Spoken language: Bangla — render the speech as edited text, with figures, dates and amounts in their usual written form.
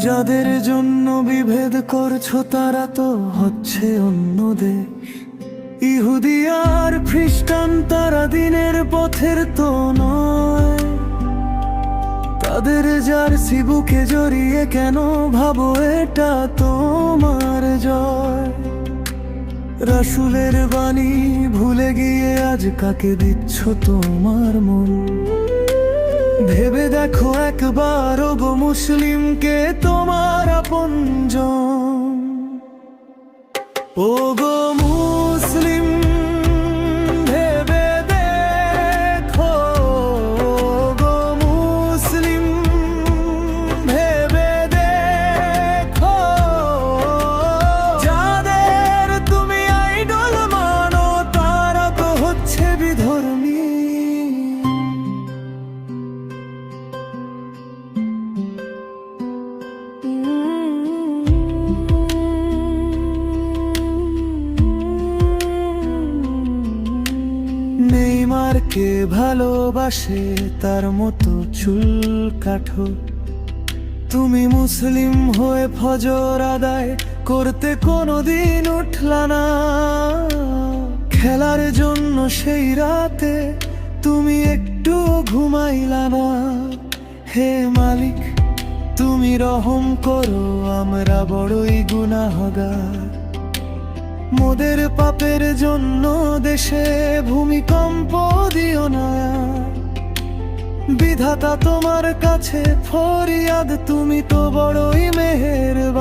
যাদের জন্য বিভেদ করছো তারা তো হচ্ছে অন্য দেশ। ইহুদি আর খ্রিস্টান তারা দিনের পথের তো নয়। তাদের জার্সি বুকে জড়িয়ে কেন ভাবো এটা তোমার জয়? রাসূলের বাণী ভুলে গিয়ে আজ কাকে দিচ্ছ তোমার মন? ভেবে দেখো একবার ওগো মুসলিমকে তোমার আপনজন। ওগো মুসলিম ভেবে দেখো, ওগো মুসলিম ভেবে দেখো, যাদের তুমি আইডল মানো তারা তো হচ্ছে বিধর্মী। নেইমারকে ভালোবাসে তার মতো চুল কাঠো। তুমি মুসলিম হয়ে ফজর আদায় করতে কোনোদিন উঠলা না। খেলার জন্য সেই রাতে তুমি একটু ঘুমাইলা না। হে মালিক তুমি রহম করো, আমরা বড়ই গুনাহগার। মোদের পাপের জন্য দেশে ভূমিকম্প দিও না। বিধাতা তোমার কাছে ফরিয়াদ, তুমি তো বড়ই মেহেরবান।